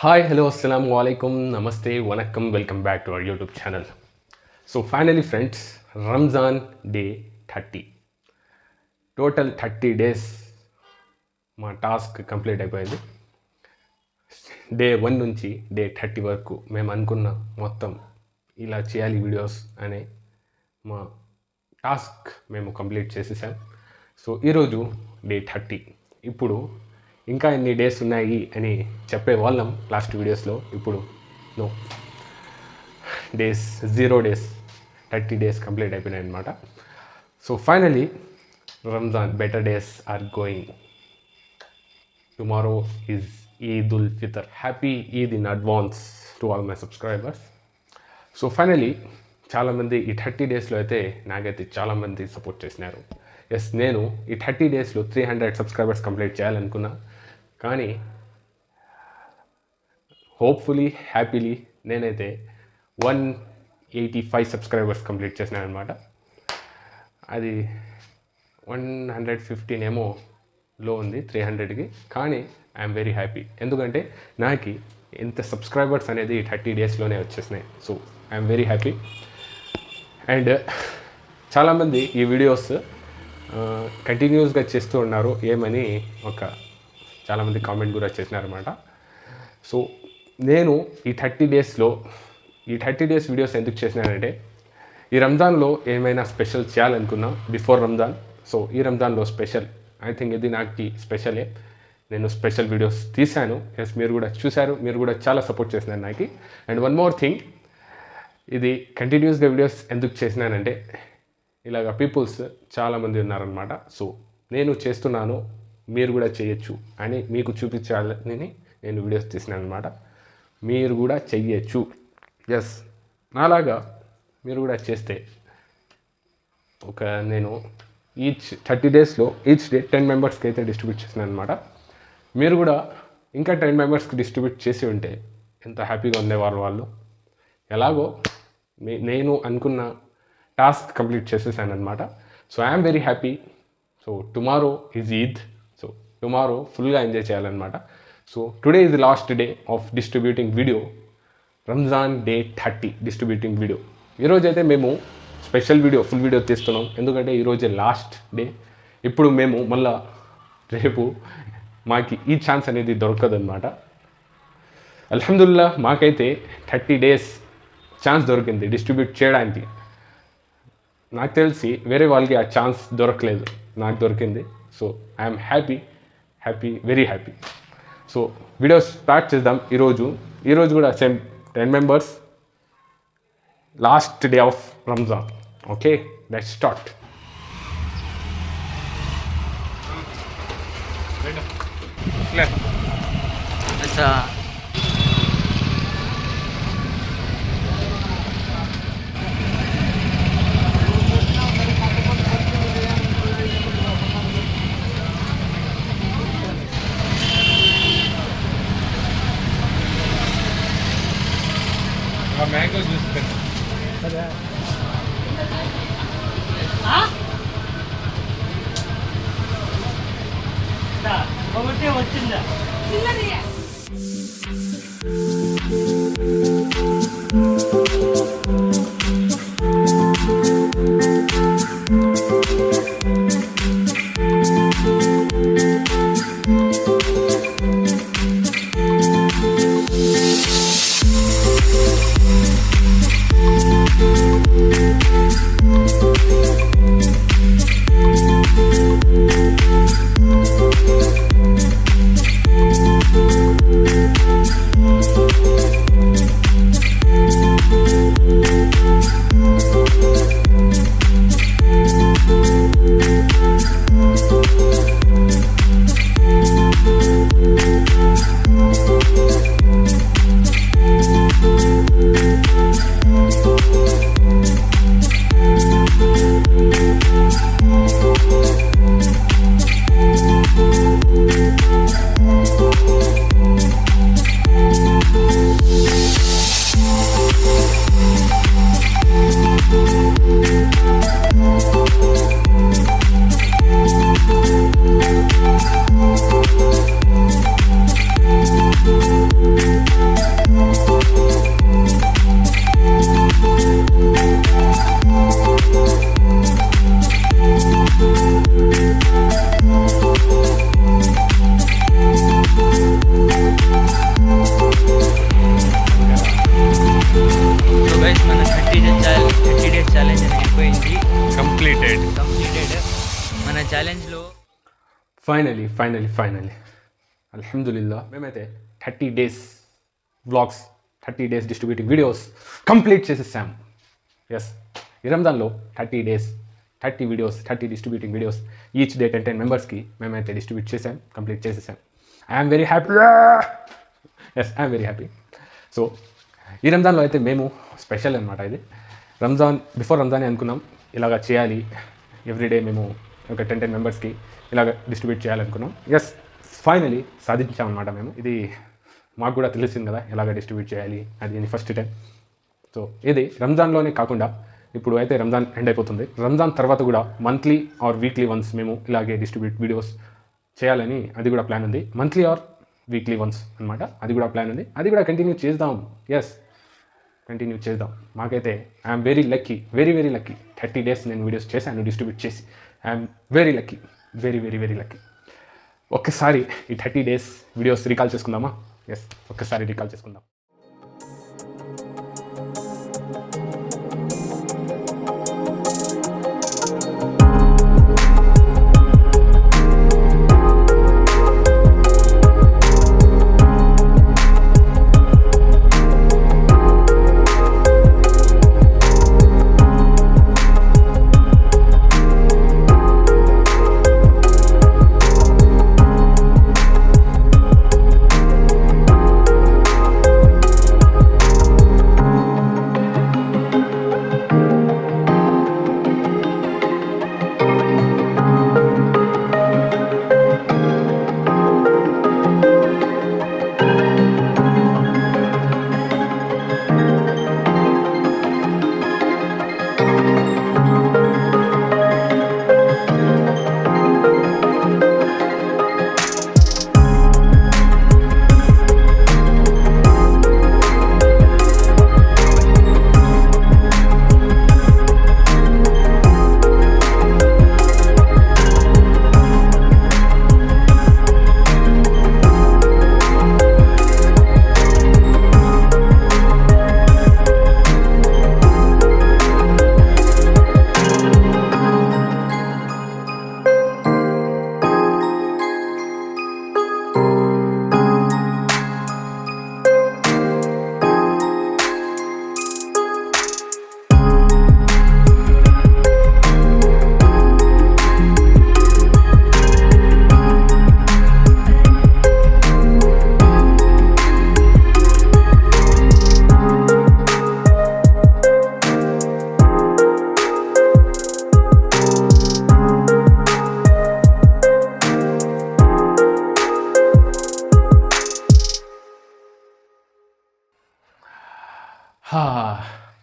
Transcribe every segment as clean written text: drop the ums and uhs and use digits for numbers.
Hi, hello, assalamu alaikum, namaste, vanakkam, welcome back to our YouTube channel. So finally friends, Ramzan day 30. Total 30 days మా task complete అయిపోయింది. Day 1 నుంచి day 30 వరకు మేము అనుకున్న మొత్తం ఇలా చేయాలి వీడియోస్ అనే మా టాస్క్ మేము కంప్లీట్ చేసేసాం. సో ఈరోజు డే 30. ఇప్పుడు ఇంకా ఎన్ని డేస్ ఉన్నాయి అని చెప్పే వాళ్ళం లాస్ట్ వీడియోస్లో. ఇప్పుడు no, days 0 days 30 days complete అయిపోయినాయి అనమాట. So finally Ramzan better days are going. Tomorrow is Eid ul Fitr. Happy Eid in advance to all my subscribers. So finally చాలామంది ఈ 30 డేస్లో అయితే నాకైతే చాలామంది సపోర్ట్ చేసినారు. ఎస్, నేను ఈ 30 డేస్లో 300 సబ్స్క్రైబర్స్ కంప్లీట్ చేయాలనుకున్నా, కానీ హోప్ఫుల్లీ హ్యాపీలీ నేనైతే 185 సబ్స్క్రైబర్స్ కంప్లీట్ చేసినాను అనమాట. అది 115 ఏమో లో ఉంది 300కి, కానీ ఐఎమ్ వెరీ హ్యాపీ. ఎందుకంటే నాకు ఇంత సబ్స్క్రైబర్స్ అనేది 30 డేస్లోనే వచ్చేసినాయి. So I'm very happy. And చాలామంది ఈ వీడియోస్ కంటిన్యూస్గా చేస్తూ ఉన్నారు ఏమని చాలామంది కామెంట్ కూడా చేసినారన్నమాట. సో నేను ఈ 30 డేస్ వీడియోస్ ఎందుకు చేసినానంటే, ఈ రంజాన్లో ఏమైనా స్పెషల్ చేయాలనుకున్నా బిఫోర్ రంజాన్. సో ఈ రంజాన్లో స్పెషల్, ఐ థింక్ ఇది నాకు స్పెషలే. నేను స్పెషల్ వీడియోస్ తీశాను. ఎస్, మీరు కూడా చూశారు, మీరు కూడా చాలా సపోర్ట్ చేసినారు నాకు. అండ్ వన్ మోర్ థింగ్, ఇది కంటిన్యూస్గా వీడియోస్ ఎందుకు చేసినానంటే, ఇలాగ పీపుల్స్ చాలామంది ఉన్నారనమాట. సో నేను చేస్తున్నాను, మీరు కూడా చేయొచ్చు అని మీకు చూపించాలని నేను వీడియోస్ తీసినాను అనమాట. మీరు కూడా చెయ్యొచ్చు. ఎస్, నాలాగా మీరు కూడా చేస్తే నేను ఈచ్ 30 డేస్లో ఈచ్ డే 10 మెంబర్స్కి అయితే డిస్ట్రిబ్యూట్ చేసినాను అనమాట. మీరు కూడా ఇంకా 10 మెంబర్స్కి డిస్ట్రిబ్యూట్ చేసి ఉంటే ఎంత హ్యాపీగా ఉండేవారు వాళ్ళు. ఎలాగో నేను అనుకున్న టాస్క్ కంప్లీట్ చేసేసాను అనమాట. So I'm very happy. So tomorrow is Eid. So tomorrow ఫుల్గా ఎంజాయ్ చేయాలన్నమాట. So today is the last day of distributing video. Ramzan day 30 distributing video. ఈరోజైతే మేము స్పెషల్ వీడియో, ఫుల్ వీడియో తీస్తున్నాం. ఎందుకంటే ఈరోజే లాస్ట్ డే. ఇప్పుడు మేము మళ్ళా రేపు మాకు ఈ ఛాన్స్ అనేది దొరకదన్నమాట. అల్హమ్దుల్లా మాకైతే 30 డేస్ ఛాన్స్ దొరికింది డిస్ట్రిబ్యూట్ చేయడానికి. నాకు తెలిసి వేరే వాళ్ళకి ఆ ఛాన్స్ దొరకలేదు, నాకు దొరికింది. So I'm happy, very happy. So video start చేద్దాం. ఈరోజు కూడా same 10 members, last day of Ramzan. Okay, let's start. अच्छा, మ్యాంగో జ్యూస్ ఒకటే వచ్చిందా? ఛాలెంజ్లో ఫైనలీ అల్హమ్దులిల్లా మేమైతే 30 days vlogs 30 days distributing videos complete చేసేసాం. ఎస్, ఈ రంజాన్లో 30 days 30 videos 30 distributing videos each day 10 మెంబర్స్కి మేమైతే డిస్ట్రిబ్యూట్ చేసాం, కంప్లీట్ చేసేసాం. I'm very happy. Yes, I'm very happy. So ఈ రంజాన్లో అయితే మేము స్పెషల్ అనమాట. ఇది బిఫోర్ రంజానే అనుకున్నాం ఇలాగ చేయాలి, ఎవ్రీడే మేము ఒక 10 మెంబర్స్కి ఇలాగ డిస్ట్రిబ్యూట్ చేయాలనుకున్నాం. ఎస్, ఫైనలీ సాధించామన్నమాట మేము. ఇది మాకు కూడా తెలిసింది కదా ఎలాగ డిస్ట్రిబ్యూట్ చేయాలి అది ఫస్ట్ టైం. సో ఇది రంజాన్లోనే కాకుండా ఇప్పుడు అయితే రంజాన్ ఎండ్ అయిపోతుంది, రంజాన్ తర్వాత కూడా మంత్లీ ఆర్ వీక్లీ వన్స్ మేము ఇలాగే డిస్ట్రిబ్యూట్ వీడియోస్ చేయాలని అది కూడా ప్లాన్ ఉంది. మంత్లీ ఆర్ వీక్లీ వన్స్ అనమాట, అది కూడా ప్లాన్ ఉంది. అది కూడా కంటిన్యూ చేద్దాం. ఎస్, కంటిన్యూ చేద్దాం. మాకైతే I'm very lucky, very lucky. 30 days నేను వీడియోస్ చేశాను డిస్ట్రిబ్యూట్ చేసి. I'm very lucky, very lucky. ఒక్కసారి ఈ 30 డేస్ వీడియోస్ రికాల్ చేసుకుందామా? ఎస్, ఒక్కసారి రికాల్ చేసుకుందాం.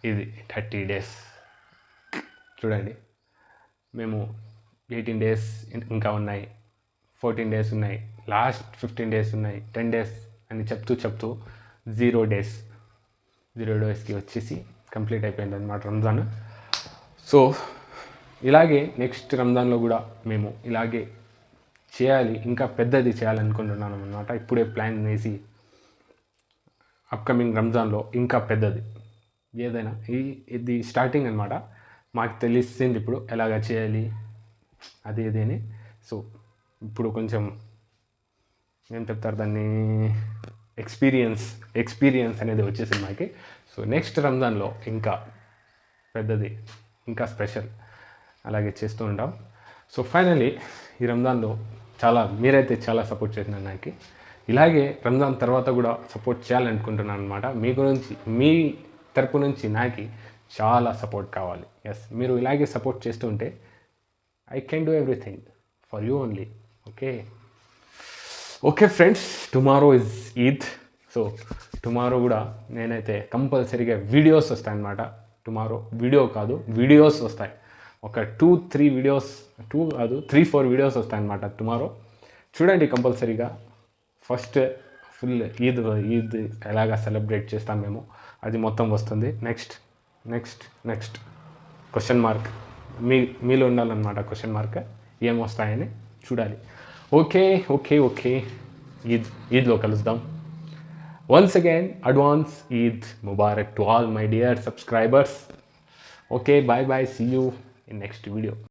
ఇది 30 డేస్ చూడండి. మేము 18 డేస్ ఇంకా ఉన్నాయి, 14 డేస్ ఉన్నాయి, లాస్ట్ 15 డేస్ ఉన్నాయి, 10 డేస్ అని చెప్తూ 0 డేస్కి వచ్చేసి కంప్లీట్ అయిపోయింది అన్నమాట రంజాన్. సో ఇలాగే నెక్స్ట్ రంజాన్లో కూడా మేము ఇలాగే చేయాలి, ఇంకా పెద్దది చేయాలనుకుంటున్నాను అన్నమాట. ఇప్పుడే ప్లాన్ వేసి అప్కమింగ్ రంజాన్లో ఇంకా పెద్దది ఏదైనా ఇది స్టార్టింగ్ అనమాట. మాకు తెలిసింది ఇప్పుడు ఎలాగ చేయాలి అది ఇది అని. సో ఇప్పుడు కొంచెం ఏం చెప్తారు దాన్ని, ఎక్స్పీరియన్స్ అనేది వచ్చేసింది మాకి. సో నెక్స్ట్ రంజాన్లో ఇంకా పెద్దది, ఇంకా స్పెషల్ అలాగే చేస్తూ ఉంటాం. సో ఫైనలీ ఈ రంజాన్లో మీరైతే చాలా సపోర్ట్ చేసినారు నాకు. ఇలాగే రంజాన్ తర్వాత కూడా సపోర్ట్ చేయాలనుకుంటున్నాను అనమాట. మీ తరపు నుంచి నాకు చాలా సపోర్ట్ కావాలి. ఎస్, మీరు ఇలాగే సపోర్ట్ చేస్తూ ఉంటే I can do everything for you only. Okay friends, tomorrow is Eid. So tomorrow కూడా నేనైతే కంపల్సరీగా వీడియోస్ వస్తాయి అన్నమాట. టుమారో వీడియోస్ వస్తాయి. ఒక 2-3 వీడియోస్, 3-4 వీడియోస్ వస్తాయి అన్నమాట టుమారో. చూడండి కంపల్సరీగా. ఫస్ట్ ఫుల్ ఈద్ ఎలాగా సెలబ్రేట్ చేస్తాం మేము అది మొత్తం వస్తుంది. నెక్స్ట్ క్వశ్చన్ మార్క్ మీలో ఉండాలన్నమాట. క్వశ్చన్ మార్క్ ఏం వస్తాయని చూడాలి. ఓకే ఈద్లో కలుద్దాం. Once again advance Eid Mubarak to all my dear subscribers. Okay, bye, see you in next video.